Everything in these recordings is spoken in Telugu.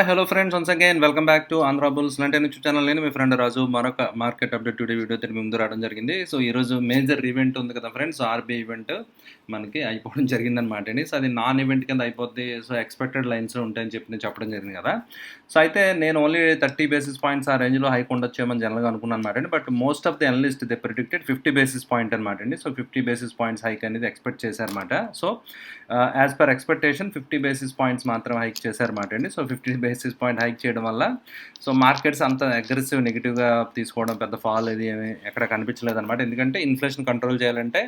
Hello friends, once again welcome back to Andhra bulls లంటే యూట్యూబ్ ఛానల్. నేను మీ ఫ్రెండ్ రాజు మరొక మార్కెట్ అప్డేట్ టుడే వీడియో మీ ముందు రావడం జరిగింది. సో ఈరోజు మేజర్ ఈవెంట్ ఉంది కదా ఫ్రెండ్స్, ఆర్బీఐ ఈవెంట్ మనకి అయిపోవడం జరిగిందనమాట అండి. సో అది నాన్ ఈవెంట్ కింద అయిపోద్ది. సో ఎక్స్పెక్టెడ్ లైన్స్ ఉంటాయని చెప్పి నేను చెప్పడం జరిగింది కదా. సో అయితే నేను ఓన్లీ 30 బేసిస్ పాయింట్స్ ఆ రేంజ్లో హైక్ ఉండొచ్చేమని జనరల్గా అనుకున్నాను అనమాట అండి. But most of the analyst they predicted 50 basis point అనమాట అండి. సో 50 బేసిస్ పాయింట్స్ హైక్ అనేది ఎక్స్పెక్ట్ చేశారన్నమాట. So as per expectation 50 basis points మాత్రం హైక్ చేశారన్నమాట అండి. సో 50 బేసిస్ పాయింట్ హైక్ చేయడం వల్ల సో మార్కెట్స్ అంత అగ్రెసివ్ నెగిటివ్గా తీసుకోవడం, పెద్ద ఫాల్ ఇది ఏమి ఎక్కడ కనిపించలేదు అనమాట. ఎందుకంటే ఇన్ఫ్లేషన్ కంట్రోల్ చేయాలంటే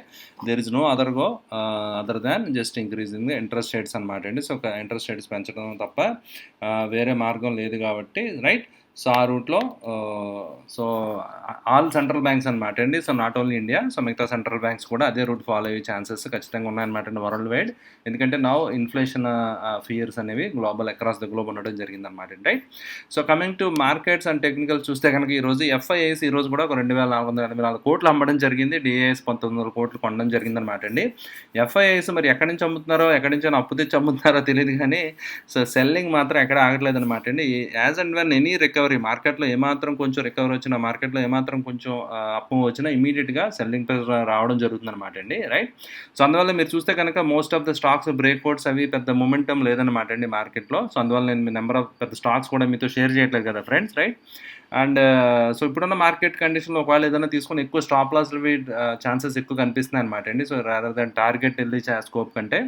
there is no other than just increasing interest rates అనమాట అండి. సో ఇంట్రెస్ట్ రేట్స్ పెంచడం తప్ప వేరే మార్గం లేదు కాబట్టి రైట్. సో ఆ రూట్లో సో ఆల్ సెంట్రల్ బ్యాంక్స్ అనమాట అండి. So not only India, so మిగతా సెంట్రల్ బ్యాంక్స్ కూడా అదే రూట్ ఫాలో అయ్యే ఛాన్సెస్ ఖచ్చితంగా ఉన్నాయన్నమాట అండి వరల్డ్ వైడ్. ఎందుకంటే నౌ ఇన్ఫ్లేషన్ ఫియర్స్ అనేవి గ్లోబల్ అక్రాస్ ద గ్లోబ్ ఉండడం జరిగిందనమాట అండి. Right. So coming to markets and technical చూస్తే కనుక ఈరోజు ఎఫ్ఐఐస్ ఈరోజు కూడా ఒక 2,484 కోట్లు అమ్మడం జరిగింది. డిఐఎస్ 1,900 కోట్లు కొనడం జరిగిందనమాట అండి. ఎఫ్ఐఐస్ మరి ఎక్కడి నుంచి అమ్ముతున్నారో, ఎక్కడి నుంచి అప్పు తెచ్చి అమ్ముతున్నారో తెలియదు కానీ సో సెల్లింగ్ మాత్రం ఎక్కడ ఆగట్లేదు అనమాట అండి. As and when any recovery మార్కెట్లో ఏమాత్రం కొంచెం రికవరీ వచ్చినా, మార్కెట్లో ఏమాత్రం కొంచెం అప్పు వచ్చినా ఇమీడియట్గా సెల్లింగ్ ప్రెషర్ రావడం జరుగుతుంది అనమాట అండి. రైట్. సో అందువల్ల మీరు చూస్తే కనుక most of the stocks breakouts అవి పెద్ద మొమెంటం లేదనమాట అండి మార్కెట్లో. సో అందువల్ల నేను మీ నెంబర్ ఆఫ్ పెద్ద స్టాక్స్ కూడా మీతో షేర్ చేయట్లేదు కదా ఫ్రెండ్స్. రైట్. అండ్ సో ఇప్పుడున్న మార్కెట్ కండిషన్లో ఒకవేళ ఏదైనా తీసుకొని ఎక్కువ స్టాప్ లాస్వి ఛాన్సెస్ ఎక్కువ కనిపిస్తున్నాయి అనమాట అండి. సో రాదర్ దాన్ టార్గెట్ వెళ్ళి స్కోప్ కంటే.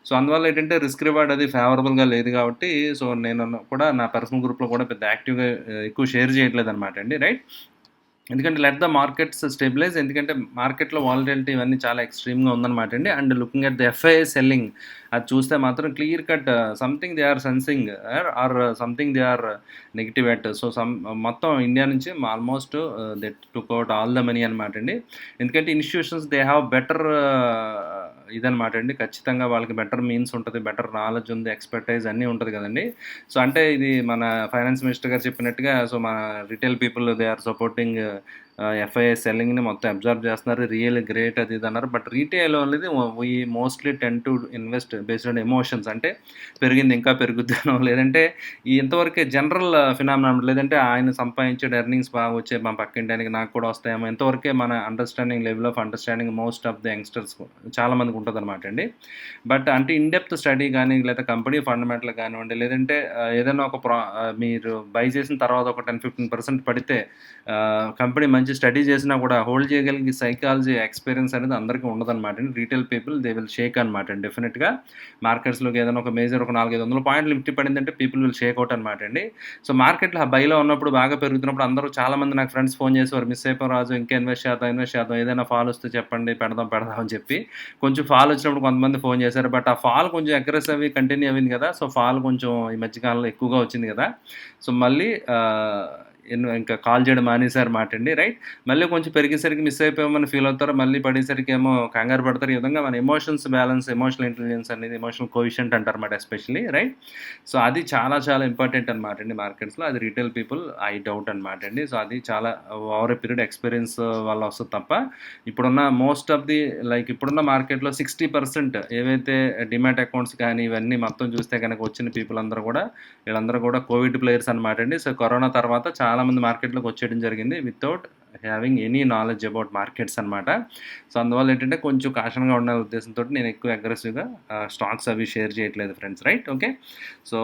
సో అందువల్ల ఏంటంటే రిస్క్ రివార్డ్ అది ఫేవరబుల్గా లేదు కాబట్టి సో నేను కూడా నా పర్సనల్ గ్రూప్లో కూడా పెద్ద యాక్టివ్గా ఎక్కువ షేర్ చేయట్లేదు అనమాట అండి. రైట్. ఎందుకంటే లెట్ ద మార్కెట్స్ స్టెబిలైజ్. ఎందుకంటే మార్కెట్లో వాలటిలిటీ ఇవన్నీ చాలా ఎక్స్ట్రీమ్గా ఉందన్నమాట అండి. And looking at the FII selling అది చూస్తే మాత్రం clear cut something they are sensing or something they are negative at. So మొత్తం ఇండియా నుంచి almost they took out all the money అనమాట అండి. ఎందుకంటే ఇన్స్టిట్యూషన్స్ దే హ్యావ్ బెటర్ ఇదనమాట అండి. ఖచ్చితంగా వాళ్ళకి బెటర్ మీన్స్ ఉంటుంది, బెటర్ నాలెడ్జ్ ఉంది, ఎక్స్పర్టైజ్ అన్నీ ఉంటుంది కదండి. సో అంటే ఇది మన ఫైనాన్స్ మినిస్టర్ గారు చెప్పినట్టుగా సో మన retail people they are supporting FII సెల్లింగ్ని మొత్తం అబ్జర్వ్ చేస్తున్నారు. రియల్ గ్రేట్ అది ఇది అన్నారు. బట్ రీటైల్ అనేది we mostly tend to invest based on emotions. అంటే పెరిగింది ఇంకా పెరుగుద్దానో, లేదంటే ఈ ఇంతవరకే జనరల్ ఫినామినా, లేదంటే ఆయన సంపాదించే ఎర్నింగ్స్ బాగా వచ్చే మా పక్కింటానికి నాకు కూడా వస్తాయేమో, ఇంతవరకే మన understanding level of understanding most of the youngsters చాలామందికి ఉంటుంది అనమాట అండి. బట్ అంటే ఇన్డెప్త్ స్టడీ కానీ, లేదా కంపెనీ ఫండమెంటల్ కానివ్వండి, లేదంటే ఏదైనా ఒక మీరు బై చేసిన తర్వాత ఒక 10-15% పడితే కంపెనీ మంచి స్టడీ చేసినా కూడా హోల్డ్ చేయగలిగే సైకాలజీ ఎక్స్పీరియన్స్ అనేది అందరికీ ఉండదన్నమాట అండి. Retail people they will Sheikh అనమాట అండి. డెఫినెట్గా మార్కెట్స్లోకి ఏదైనా ఒక మేజర్ ఒక 400-500 పాయింట్లు నిఫ్టీ పడిందంటే పీపుల్ విల్ షేక్ అవుట్ అనమాట అండి. సో మార్కెట్లో బైలో ఉన్నప్పుడు బాగా పెరుగుతున్నప్పుడు అందరూ చాలామంది నాకు ఫ్రెండ్స్ ఫోన్ చేసేవారు, మిస్ అయిపోయి రాజు ఇంకా ఇన్వెస్ట్ చేద్దాం, ఏదైనా ఫాల్ వస్తే చెప్పండి, పెడదాం అని చెప్పి. కొంచెం ఫాల్ వచ్చినప్పుడు కొంతమంది ఫోన్ చేశారు. బట్ ఆ ఫాల్ కొంచెం అగ్రెసివ్ కంటిన్యూ అయింది కదా. సో ఫాల్ కొంచెం ఈ మధ్యకాలంలో ఎక్కువగా వచ్చింది కదా. సో మళ్ళీ ఇంకా కాల్ చేయడం మానేశారు మాట అండి. రైట్. మళ్ళీ కొంచెం పెరిగేసరికి మిస్ అయిపోయామని ఫీల్ అవుతారు, మళ్ళీ పడేసరికి ఏమో కంగారు పడతారు. ఈ విధంగా మన ఎమోషన్స్ బ్యాలెన్స్, ఎమోషనల్ ఇంటెలిజెన్స్ అనేది ఎమోషనల్ కోఎఫిషియంట్ అంటారు అన్నమాట ఎస్పెషల్లీ. రైట్. సో అది చాలా చాలా ఇంపార్టెంట్ అనమాట అండి మార్కెట్స్లో. అది రీటైల్ పీపుల్ ఐ డౌట్ అనమాట అండి. సో అది చాలా ఓవర్ ఏ పీరియడ్ ఎక్స్పీరియన్స్ వల్ల వస్తుంది తప్ప ఇప్పుడున్న మోస్ట్ ఆఫ్ ది ఇప్పుడున్న మార్కెట్లో 60% ఏవైతే డిమాట్ అకౌంట్స్ కానీ ఇవన్నీ మొత్తం చూస్తే కనుక వచ్చిన పీపుల్ వీళ్ళందరూ కూడా కోవిడ్ ప్లేయర్స్ అనమాట అండి. సో కరోనా తర్వాత చాలామంది మార్కెట్లోకి వచ్చేయడం జరిగింది without having any knowledge about markets అనమాట. సో అందువల్ల ఏంటంటే కొంచెం కాషన్గా ఉండే ఉద్దేశంతో నేను ఎక్కువ అగ్రెసివ్గా స్టాక్స్ అవి షేర్ చేయట్లేదు ఫ్రెండ్స్. రైట్. ఓకే. సో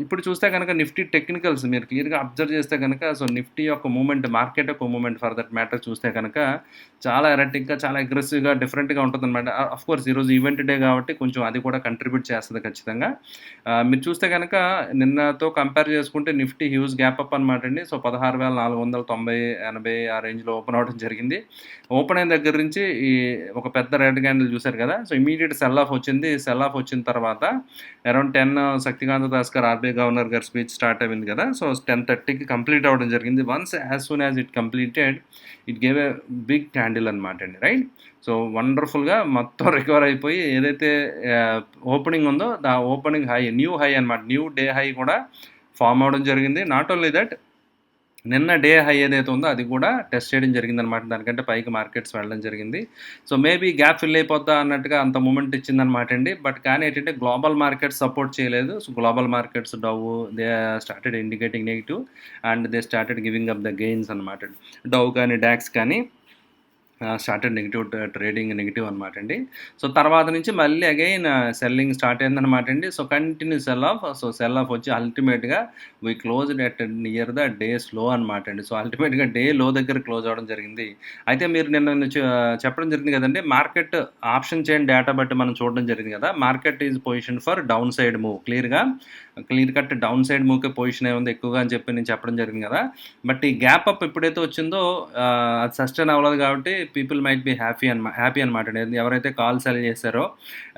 ఇప్పుడు చూస్తే కనుక నిఫ్టీ టెక్నికల్స్ మీరు క్లియర్గా అబ్జర్వ్ చేస్తే కనుక సో నిఫ్టీ యొక్క మూమెంట్, మార్కెట్ యొక్క మూమెంట్ ఫర్ దట్ మ్యాటర్ చూస్తే కనుక చాలా ఎరటిక్గా, చాలా అగ్రెసివ్గా, డిఫరెంట్గా ఉంటుంది అనమాట. అఫ్కోర్స్ ఈరోజు ఈవెంట్ డే కాబట్టి కొంచెం అది కూడా కంట్రిబ్యూట్ చేస్తుంది ఖచ్చితంగా. మీరు చూస్తే కనుక నిన్నతో కంపేర్ చేసుకుంటే నిఫ్టీ హ్యూజ్ గ్యాప్ అప్ అనమాట అండి. సో 16,490-80 ఆ రేంజ్లో ఓపెన్ అవ్వడం జరిగింది. ఓపెన్ అయిన దగ్గర నుంచి ఈ ఒక పెద్ద రెడ్ క్యాండిల్ చూశారు కదా. సో ఇమీడియట్ సెల్ ఆఫ్ వచ్చింది. సెల్ ఆఫ్ వచ్చిన తర్వాత అరౌండ్ 10 శక్తికాంత దాస్ గారు ఆర్బీఐ గవర్నర్ గారు స్పీచ్ స్టార్ట్ అయింది కదా. సో 10:30కి కంప్లీట్ అవ్వడం జరిగింది. Once as soon as it completed it gave a big candle అనమాట అండి. రైట్. సో వండర్ఫుల్గా మొత్తం రికవర్ అయిపోయి ఏదైతే ఓపెనింగ్ ఉందో ఆ ఓపెనింగ్ హై, న్యూ హై అనమాట, న్యూ డే హై కూడా ఫామ్ అవ్వడం జరిగింది. నాట్ ఓన్లీ దట్ నిన్న డే హై ఏదైతే ఉందో అది కూడా టెస్ట్ చేయడం జరిగిందనమాట. దానికంటే పైకి మార్కెట్స్ వెళ్ళడం జరిగింది. సో, మేబీ గ్యాప్ ఫిల్ అయిపోద్దా అన్నట్టుగా అంత మూమెంట్ ఇచ్చిందనమాట అండి. బట్ కానీ ఏంటంటే గ్లోబల్ మార్కెట్స్ సపోర్ట్ చేయలేదు. So, global markets they started indicating negative and they started giving up the gains అనమాట. డవ్ కానీ, డాక్స్ కానీ స్టార్టెడ్ నెగిటివ్ ట్రేడింగ్ నెగిటివ్ అనమాట అండి. సో, తర్వాత నుంచి మళ్ళీ అగైన్ సెల్లింగ్ స్టార్ట్ అయిందనమాట అండి. So, continue sell off. So, sell off వచ్చి అల్టిమేట్‌గా we closed at near the day's low అనమాట అండి. సో, అల్టిమేట్‌గా డే లో దగ్గర క్లోజ్ అవ్వడం జరిగింది. అయితే మీరు నిన్న చెప్పడం జరిగింది కదండీ! మార్కెట్ ఆప్షన్ చైన్ డేటా బట్టి మనం చూడడం జరిగింది కదా! Market is position for down side move. Clear cut down side మూవ్‌కే పొజిషన్ ఉంది ఎక్కువగా అని చెప్పి నేను చెప్పడం జరిగింది కదా! బట్ ఈ గ్యాప్ అప్ ఎప్పుడైతే వచ్చిందో అది సస్టైన్ అవ్వలేదు కాబట్టి పీపుల్ మైట్ బి హ్యాపీ అనమాట. ఎవరైతే కాల్ సెల్ చేశారో,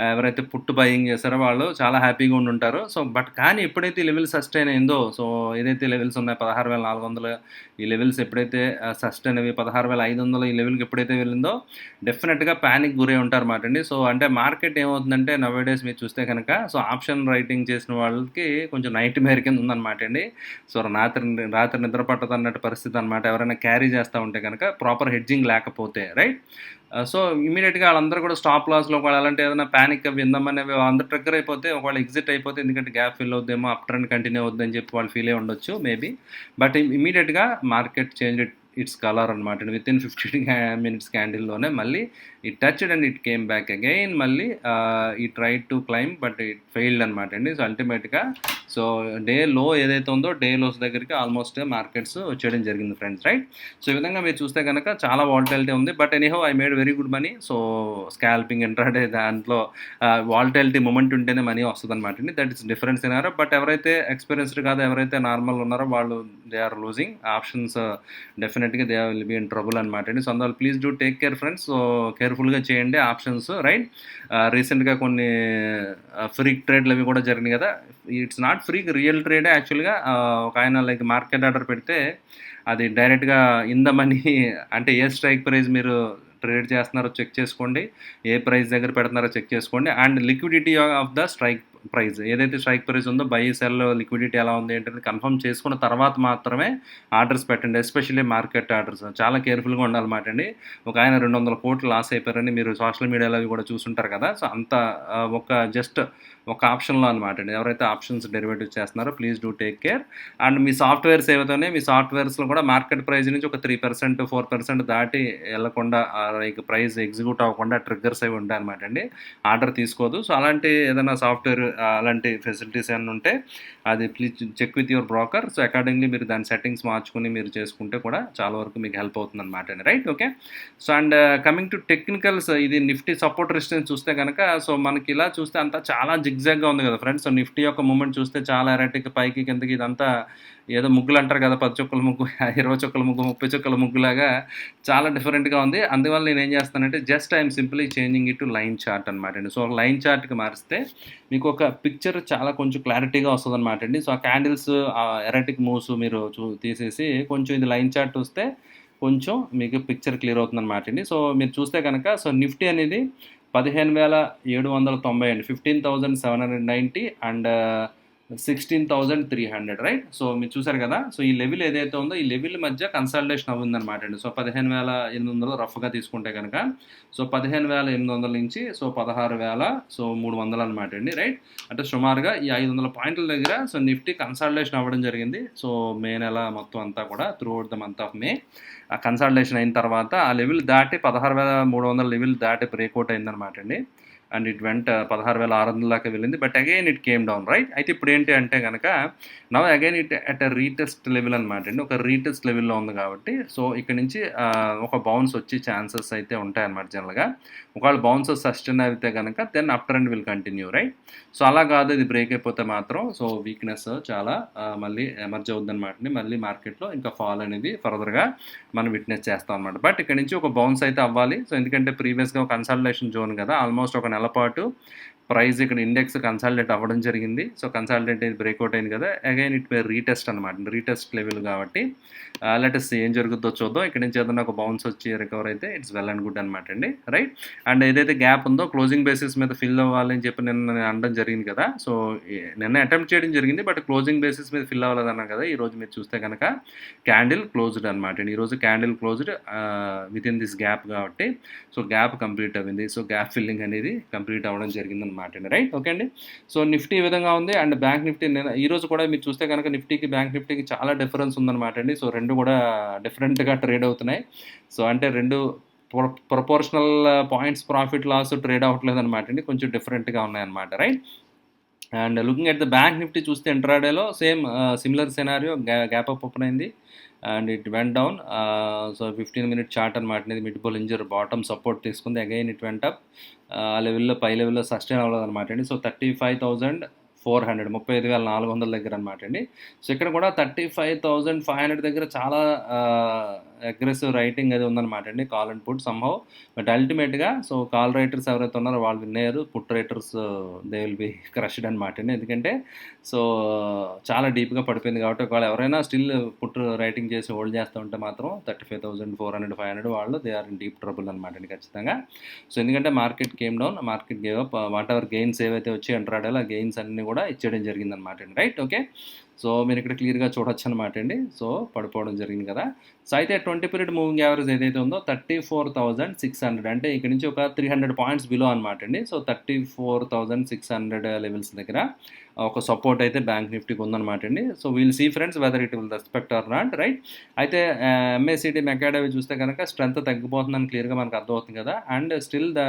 ఎవరైతే పుట్ బయింగ్ చేశారో వాళ్ళు చాలా హ్యాపీగా ఉండుంటారు. సో, బట్ కానీ ఎప్పుడైతే ఈ లెవెల్ సస్టైన్ అయిందో, సో ఏదైతే లెవెల్స్ ఉన్నాయో 16,400 ఈ లెవెల్స్ ఎప్పుడైతే సస్టైన్ అవి 16,500 ఈ లెవెల్కి ఎప్పుడైతే వెళ్ళిందో డెఫినెట్‌గా ప్యానిక్ గురై ఉంటారన్నమాట అండి. సో, అంటే మార్కెట్ ఏమవుతుందంటే నౌ-ఏ-డేస్ మీరు చూస్తే కనుక సో, ఆప్షన్ రైటింగ్ చేసిన వాళ్ళకి కొంచెం నైట్ మేర్ కింద ఉందన్నమాట అండి. సో, రాత్రి నిద్ర పట్టదు అన్నట్టు పరిస్థితి అనమాట. ఎవరైనా క్యారీ చేస్తూ ఉంటే కనుక ప్రాపర్ హెడ్జింగ్ లేకపోతే రైట్. సో, ఇమీడియట్‌గా వాళ్ళందరూ కూడా స్టాప్ లాస్‌లో ఒకవేళ అలాంటి ఏదైనా పానిక్ అవి విందామనేవి అందరూ ట్రిగ్గర్ అయిపోతే ఒకవేళ ఎగ్జిట్ అయిపోతే ఎందుకంటే గ్యాప్ ఫిల్ అవుద్దేమో, అప్ ట్రెండ్ కంటిన్యూ అవుద్దని చెప్పి వాళ్ళు ఫీల్ అయ్యి ఉండొచ్చు మేబీ. బట్ ఇమీడియట్‌గా మార్కెట్ చేంజ్ ఇట్స్ కలర్ అనమాట. వితిన్ 15 మినిట్స్ క్యాండిల్‌లోనే మళ్ళీ it touched and it came back again మళ్ళీ ఈ tried to claim but it failed అనమాట అండి. సో, అల్టిమేట్‌గా సో, డే లో ఏదైతే ఉందో డే లోస్ దగ్గరికి ఆల్మోస్ట్ మార్కెట్స్ వచ్చేయడం జరిగింది ఫ్రెండ్స్ రైట్. సో, ఈ విధంగా మీరు చూస్తే కనుక చాలా వాలటిలిటీ ఉంది. But anyhow I made very good money. So, scalping intraday దాంట్లో వాలటిలిటీ మూమెంట్ ఉంటేనే మనీ వస్తుందన్నమాట అండి. That is difference scenario. But ఎవరైతే ఎక్స్పీరియన్స్డ్ కాదో, ఎవరైతే నార్మల్ ఉన్నారో వాళ్ళు దే ఆర్ లూజింగ్ ఆప్షన్స్. డెఫినెట్‌గా they will be in trouble అనమాట అండి. సో, అందువల్ల please do take care friends. So, కేర్‌ఫుల్‌గా చేయండి ఆప్షన్స్ రైట్. రీసెంట్‌గా కొన్ని ఫ్రీక్ ట్రేడ్లు అవి కూడా జరిగినాయి కదా! ఇట్స్ నాట్ ఫ్రీక్, రియల్ ట్రేడే యాక్చువల్‌గా. ఒక ఆయన లైక్ మార్కెట్ ఆర్డర్ పెడితే అది డైరెక్ట్‌గా ఇన్ ద మనీ అంటే ఏ స్ట్రైక్ ప్రైస్ మీరు ట్రేడ్ చేస్తున్నారో చెక్ చేసుకోండి. ఏ ప్రైస్ దగ్గర పెడుతున్నారో చెక్ చేసుకోండి. And liquidity of the strike price ఏదైతే స్ట్రైక్ ప్రైస్ ఉందో బై సెల్ లిక్విడిటీ ఎలా ఉంది ఏంటనేది కన్ఫర్మ్ చేసుకున్న తర్వాత మాత్రమే ఆర్డర్స్ పెట్టండి. ఎస్పెషల్లీ మార్కెట్ ఆర్డర్స్ చాలా కేర్ఫుల్‌గా ఉండాలన్నమాట అండి. ఒక ఆయన 200 కోట్లు లాస్ అయిపోయారని మీరు సోషల్ మీడియాలో అవి కూడా చూసుంటారు కదా! సో, అంత జస్ట్ ఒక ఆప్షన్‌లో అనమాట అండి. ఎవరైతే ఆప్షన్స్ డెరివేటివ్ చేస్తున్నారో please do take care. And me softwares ఏవైతే ఉన్నాయో మీ సాఫ్ట్‌వేర్స్‌లో కూడా మార్కెట్ ప్రైస్ నుంచి ఒక 3%, 4% దాటి వెళ్ళకుండా లైక్ ప్రైస్ ఎగ్జిక్యూట్ అవ్వకుండా ట్రిగ్గర్స్ అవి ఉంటాయన్నమాట అండి. ఆర్డర్ తీసుకోదు. సో, అలాంటి ఏదైనా సాఫ్ట్‌వేర్ అలాంటి ఫెసిలిటీస్ ఏమన్నా ఉంటే అది please check with your broker. So, accordingly మీరు దాని సెట్టింగ్స్ మార్చుకుని మీరు చేసుకుంటే కూడా చాలా వరకు మీకు హెల్ప్ అవుతుందన్నమాట అండి right. Okay. So, and coming to technicals ఇది నిఫ్టీ సపోర్ట్ రెసిస్టెన్స్ చూస్తే కనుక సో, మనకి ఇలా చూస్తే అంతా చాలా జిగ్‌జాగ్‌గా ఉంది కదా ఫ్రెండ్స్. సో, నిఫ్టీ యొక్క మూవ్‌మెంట్ చూస్తే చాలా ఎరాటిక్ పైకి కిందకి ఇదంతా ఏదో ముగ్గులు అంటారు కదా! 10 చుక్కల ముగ్గు, 20 చుక్కల ముగ్గు, 30 చుక్కల ముగ్గులాగా చాలా డిఫరెంట్‌గా ఉంది. అందువల్ల నేనేం చేస్తానంటే just I'm simply changing it to line chart అనమాట అండి. సో, లైన్ చార్ట్‌కి మారిస్తే మీకు ఒక పిక్చర్ చాలా కొంచెం క్లారిటీగా వస్తదనమాట అండి. సో, ఆ క్యాండిల్స్ ఎరాటిక్ మూవ్స్ మీరు తీసేసి కొంచెం ఇది లైన్ చార్ట్ వస్తే కొంచెం మీకు పిక్చర్ క్లియర్ అవుతుందనమాట అండి. సో, మీరు చూస్తే కనుక సో, నిఫ్టీ అనేది 15,790 అండి. 15,790 అండ్ 16,300 రైట్. సో, మీరు చూసారు కదా! సో, ఈ లెవెల్ ఏదైతే ఉందో ఈ లెవెల్ మధ్య కన్సాలిడేషన్ అవ్విందనమాట అండి. సో, 15,800 రఫ్‌గా తీసుకుంటే కనుక సో, 15,800 నుంచి సో, 16,300 అనమాట అండి రైట్. అంటే సుమారుగా ఈ 500 పాయింట్ల దగ్గర సో, నిఫ్టీ కన్సాలిడేషన్ అవ్వడం జరిగింది. సో, మే నెల మొత్తం అంతా కూడా throughout the month of May ఆ కన్సాలిడేషన్ అయిన తర్వాత ఆ లెవెల్ దాటి 16,300 లెవెల్ దాటి బ్రేక్అవుట్ అయిందనమాట అండి. అండ్ ఇట్ వెంట్ 16,600 దాకా వెళ్ళింది. But again it came down right. అయితే ఇప్పుడు ఏంటి అంటే కనుక now again it at a retest level అనమాట అండి. ఒక రీటెస్ట్ లెవెల్‌లో ఉంది కాబట్టి సో, ఇక్కడ నుంచి ఒక బౌన్స్ వచ్చే ఛాన్సెస్ అయితే ఉంటాయన్నమాట జనరల్‌గా. ఒకవేళ బౌన్సెస్ సస్టైన్ అయితే కనుక then up trend will continue right. So, అలా కాదు ఇది బ్రేక్ అయిపోతే మాత్రం సో, వీక్‌నెస్ చాలా మళ్ళీ ఎమర్జ్ అవుద్దనమాట అండి. మళ్ళీ మార్కెట్‌లో ఇంకా ఫాల్ అనేది ఫర్దర్‌గా మనం విట్‌నెస్ చేస్తాం అనమాట. బట్ ఇక్కడ నుంచి ఒక బౌన్స్ అయితే అవ్వాలి. సో, ఎందుకంటే ప్రీవియస్‌గా ఒక కన్సాలిడేషన్ జోన్ కదా! ఆల్మోస్ట్ ఒక నెల పాటు ప్రైస్ ఇక్కడ ఇండెక్స్ కన్సాలిడేట్ అవ్వడం జరిగింది. సో కన్సాలిడేట్ అయింది, బ్రేక్అవుట్ అయింది కదా, అగైన్ ఇట్ మే రీటెస్ట్ అనమాట. రీటెస్ట్ లెవెల్ కాబట్టి లెటెస్ట్ ఏం జరుగుతుందో చూద్దాం. ఇక్కడ నుంచి ఏదైనా ఒక బౌన్స్ వచ్చి రికవర్ అయితే ఇట్స్ వెల్ అండ్ గుడ్ అనమాట అండి, రైట్. అండ్ ఏదైతే గ్యాప్ ఉందో క్లోజింగ్ బేసిస్ మీద ఫిల్ అవ్వాలని చెప్పి నిన్న నేను అనడం జరిగింది కదా. సో నిన్న అటెంప్ట్ చేయడం జరిగింది, బట్ క్లోజింగ్ బేసిస్ మీద ఫిల్ అవ్వలేదన్నాను కదా. ఈరోజు మీరు చూస్తే కనుక క్యాండిల్ క్లోజ్డ్ అనమాట అండి. ఈరోజు candle closed with in this gap కాబట్టి సో గ్యాప్ కంప్లీట్ అయింది. సో గ్యాప్ ఫిల్లింగ్ అనేది కంప్లీట్ అవ్వడం జరిగింది అనమాట అండి, రైట్. ఓకే అండి. సో నిఫ్టీ ఈ విధంగా ఉంది. అండ్ బ్యాంక్ నిఫ్టీ ఈరోజు కూడా మీరు చూస్తే కనుక నిఫ్టీకి బ్యాంక్ నిఫ్టీకి చాలా డిఫరెన్స్ ఉందన్నమాట అండి. సో రెండు కూడా డిఫరెంట్గా ట్రేడ్ అవుతున్నాయి. సో అంటే రెండు proportional points profit loss trade అవ్వట్లేదు అనమాట అండి, కొంచెం డిఫరెంట్గా ఉన్నాయన్నమాట, right. And looking at the bank Nifty చూస్తే ఇంట్రాడేలో same similar scenario, gap up open అయింది and it went down. So 15-minute chart అనమాట అనేది మిడ్ బోలింజర్ బాటమ్ సపోర్ట్ తీసుకుంది, అగైన్ ఇట్ వెంట్ అప్. ఆ లెవెల్లో పై లెవెల్లో సస్టైన్ అవ్వలేదు అనమాట అండి. సో 35,400 35,400 దగ్గర అనమాట అండి. సో ఇక్కడ కూడా 35,500 దగ్గర చాలా అగ్రెసివ్ రైటింగ్ అది ఉందన్నమాట అండి, call and put somehow. But అల్టిమేట్గా సో కాల్ రైటర్స్ ఎవరైతే ఉన్నారో వాళ్ళు విన్ అయ్యారు, put writers they will be crushed అనమాట అండి. ఎందుకంటే సో చాలా డీప్గా పడిపోయింది కాబట్టి ఒకవేళ ఎవరైనా స్టిల్ పుట్ రైటింగ్ చేసి హోల్డ్ చేస్తూ ఉంటే మాత్రం 35,400 500 వాళ్ళు they are in deep trouble అనమాట అండి ఖచ్చితంగా. సో ఎందుకంటే market came down, market gave up, whatever gains ఏవైతే వచ్చి ఎంట్రాడేలో ఆ గెయిన్స్ అన్నీ కూడా ఇచ్చేయడం జరిగిందనమాట అండి, రైట్. ఓకే. సో మీరు ఇక్కడ క్లియర్గా చూడొచ్చు అనమాట అండి. సో పడిపోవడం జరిగింది కదా. సో అయితే 20 పీరియడ్ మూవింగ్ యావరేజ్ ఏదైతే ఉందో 34,600, అంటే ఇక్కడ నుంచి ఒక 300 పాయింట్స్ బిలో అనమాట అండి. సో 34,600 లెవెల్స్ దగ్గర ఒక సపోర్ట్ అయితే బ్యాంక్ నిఫ్టీకి ఉందన్నమాట అండి. So we'll see friends whether it will respect or not, right. అయితే ఎంఏసిటీ మెకాడవి చూస్తే కనుక స్ట్రెంత్ తగ్గిపోతుందని క్లియర్గా మనకు అర్థమవుతుంది కదా. And still the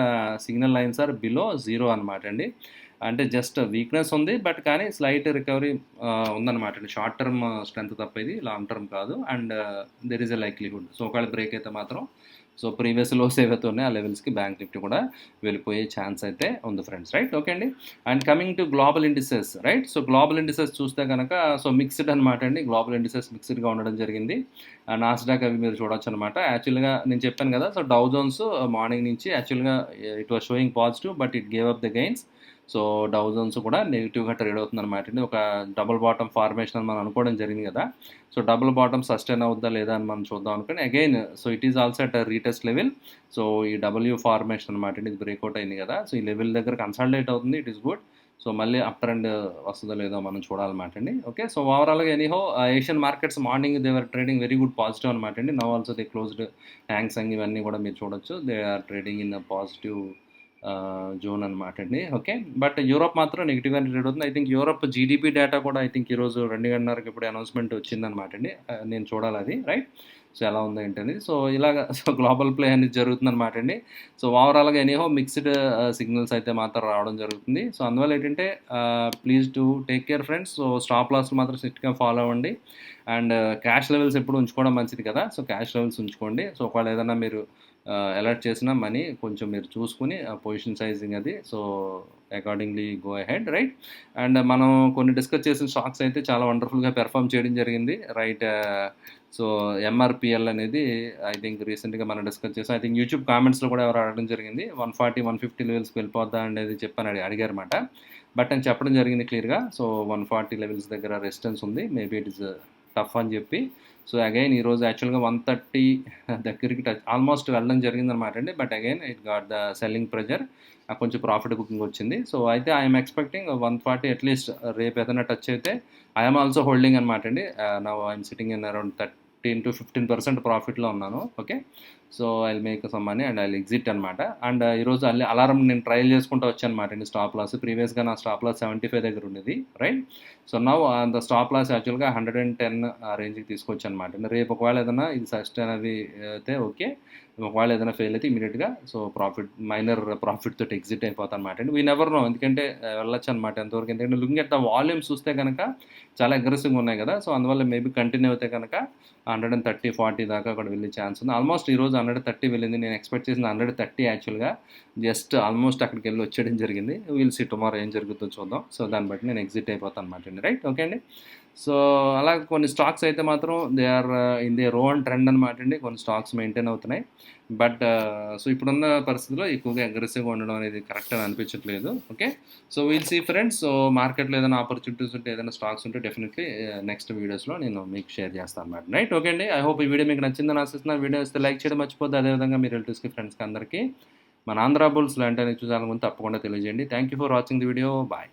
signal lines are below 0 అనమాట అండి. అంటే జస్ట్ వీక్నెస్ ఉంది, బట్ కానీ స్లైట్ రికవరీ ఉందన్నమాట అండి. షార్ట్ టర్మ్ స్ట్రెంత్ తప్ప ఇది, లాంగ్ టర్మ్ కాదు. And there is a likelihood so ఒకవేళ బ్రేక్ అయితే మాత్రం సో ప్రీవియస్ లోస్ ఏవైతే ఉన్నాయో ఆ లెవెల్స్కి బ్యాంక్ నిఫ్టీ కూడా వెళ్ళిపోయే ఛాన్స్ అయితే ఉంది ఫ్రెండ్స్, రైట్. ఓకే అండి. And coming to global indices, right. So global indices చూస్తే కనుక సో మిక్స్డ్ అనమాట అండి. గ్లోబల్ ఇండిసెస్ మిక్స్డ్గా ఉండడం జరిగింది. నాస్డాక్ అవి మీరు చూడొచ్చు అనమాట. యాక్చువల్గా నేను చెప్పాను కదా, సో డౌ జోన్స్ మార్నింగ్ నుంచి యాక్చువల్గా it was showing positive, but it gave up the gains. So Dow Jones కూడా నెగిటివ్గా ట్రేడ్ అవుతుంది అనమాట అండి. ఒక డబుల్ బాటమ్ ఫార్మేషన్ అని మనం అనుకోవడం జరిగింది కదా. సో డబుల్ బాటమ్ సస్టైన్ అవుద్దా లేదా అని మనం చూద్దాం అనుకోండి. Again so it is also at retest level. So ఈ డబ్ల్యూ ఫార్మేషన్ అనమాట అండి, ఇది బ్రేక్అవుట్ అయింది కదా. సో ఈ లెవెల్ దగ్గర కన్సాలిడేట్ అవుతుంది, ఇట్ ఈస్ గుడ్. సో మళ్ళీ అప్ ట్రెండ్ వస్తుందో లేదో మనం చూడాలన్నమాట అండి. ఓకే. సో ఓవరాల్గా anyhow Asian markets morning they are trading very good positive అనమాట అండి. Now also they closed. Hang Seng ఇవన్నీ కూడా మీరు చూడొచ్చు, they are trading in positive zone అనమాట అండి. ఓకే. బట్ యూరోప్ మాత్రం నెగిటివ్గా ట్రేడ్ అవుతుంది. I think Europe GDP data కూడా ఐ థింక్ ఈరోజు 2:30కి ఇప్పుడు అనౌన్స్మెంట్ వచ్చిందనమాట అండి. నేను చూడాలి అది, రైట్. సో ఎలా ఉందో ఏంటనేది. సో ఇలాగ సో గ్లోబల్ ప్లే అనేది జరుగుతుంది అనమాట అండి. సో ఓవరాల్గా ఎనీహో మిక్స్డ్ సిగ్నల్స్ అయితే మాత్రం రావడం జరుగుతుంది. సో అందువల్ల ఏంటంటే please to take care friends. So stop loss మాత్రం స్ట్రిక్ట్గా ఫాలో అవ్వండి. అండ్ క్యాష్ లెవెల్స్ ఎప్పుడు ఉంచుకోవడం మంచిది కదా. సో క్యాష్ లెవెల్స్ ఉంచుకోండి. సో ఒకవేళ ఏదైనా మీరు అలర్ట్ చేసిన మనీ కొంచెం మీరు చూసుకుని పొజిషన్ సైజింగ్ అది so accordingly go ahead, right. And మనం కొన్ని డిస్కస్ చేసిన స్టాక్స్ అయితే చాలా వండర్ఫుల్గా పెర్ఫామ్ చేయడం జరిగింది, రైట్. సో ఎంఆర్పిఎల్ అనేది ఐ థింక్ రీసెంట్గా మనం డిస్కస్ చేసాం. ఐ థింక్ యూట్యూబ్ కామెంట్స్లో కూడా ఎవరు అడగడం జరిగింది 140 150 లెవెల్స్కి వెళ్ళిపోద్దా అనేది చెప్పని అడిగారు అనమాట. బట్ నేను చెప్పడం జరిగింది క్లియర్గా. సో 140 లెవెల్స్ దగ్గర రెసిస్టెన్స్ ఉంది, మేబీ ఇట్ ఇస్ టఫ్ అని చెప్పి. సో అగైన్ ఈరోజు యాక్చువల్గా 130 దగ్గరికి ఆల్మోస్ట్ వెళ్ళడం జరిగింది అనమాట అండి. But again it got the selling pressure, కొంచెం ప్రాఫిట్ బుకింగ్ వచ్చింది. సో అయితే ఐఎమ్ ఎక్స్పెక్టింగ్ 140 అట్లీస్ట్ రేపు ఏదైనా టచ్ అయితే ఐఎమ్ ఆల్సో హోల్డింగ్ అనమాట అండి. నా I'm sitting in around 13 to 15% ప్రాఫిట్లో ఉన్నాను. Okay. So I make some money and I exit అనమాట. అండ్ ఈరోజు అలారం నేను ట్రయల్ చేసుకుంటూ వచ్చాను అనమాట అండి. స్టాప్ లాస్ ప్రీవియస్గా నా స్టాప్ లాస్ 75 దగ్గర ఉండేది, right. So now the stop loss యాక్చువల్గా 110 రేంజ్కి తీసుకొచ్చాను అనమాట. రేపు ఒకవేళ ఏదైనా ఇది సస్టైన్ అవి అయితే ఓకే, ఒకవేళ ఏదైనా ఫెయిల్ అయితే ఇమీడియట్గా సో మైనర్ ప్రాఫిట్ తోటి ఎగ్జిట్ అయిపోతాను అనమాట అండి. వీ నెవర్ నో, ఎందుకంటే వెళ్ళొచ్చు అనమాట ఎంతవరకు. ఎందుకంటే లుకింగ్ ఎట్ ద వాల్యూమ్స్ చూస్తే కనుక చాలా అగ్రెసివ్గా ఉన్నాయి కదా. సో అందువల్ల మేబీ కంటిన్యూ అయితే కనుక 130 40 దాకా అక్కడ వెళ్ళే ఛాన్స్ ఉంది. ఆల్మోస్ట్ ఈరోజు 130 వెళ్ళింది. నేను ఎక్స్పెక్ట్ చేసిన 130 యాక్చువల్గా జస్ట్ ఆల్మోస్ట్ అక్కడికి వెళ్ళి వచ్చేయడం జరిగింది. విల్ సీ టుమారో ఏం జరుగుతుందో చూద్దాం. సో దాన్ని బట్టి నేను ఎగ్జిట్ అయిపోతాను అనమాట అండి, రైట్. ఓకే అండి. సో అలా కొన్ని స్టాక్స్ అయితే మాత్రం they are in the own trend అనమాట అండి. కొన్ని స్టాక్స్ మెయింటైన్ అవుతున్నాయి. బట్ సో ఇప్పుడున్న పరిస్థితిలో ఎక్కువగా అగ్రెసివ్‌గా ఉండడం అనేది కరెక్ట్ అని అనిపించట్లేదు. Okay. So will see friends. So మార్కెట్‌లో ఏదైనా ఆపర్చునిటీస్ ఉంటే, ఏదైనా స్టాక్స్ ఉంటే డెఫినెట్‌లీ నెక్స్ట్ వీడియోస్‌లో నేను మీకు షేర్ చేస్తాను అన్నమాట. రైట్. ఓకే అండి. ఐ హోప్ ఈ వీడియో మీకు నచ్చిందని ఆశిస్తున్నాను. వీడియో వస్తే లైక్ చేయడం మర్చిపోద్దు. అదేవిధంగా మీ రిలేటివ్స్‌కి, ఫ్రెండ్స్‌కి అందరికీ మన ఆంధ్ర బుల్స్ లాంటి ఛానల్ గురించి తప్పకుండా తెలియజేయండి. Thank you for watching the video. Bye.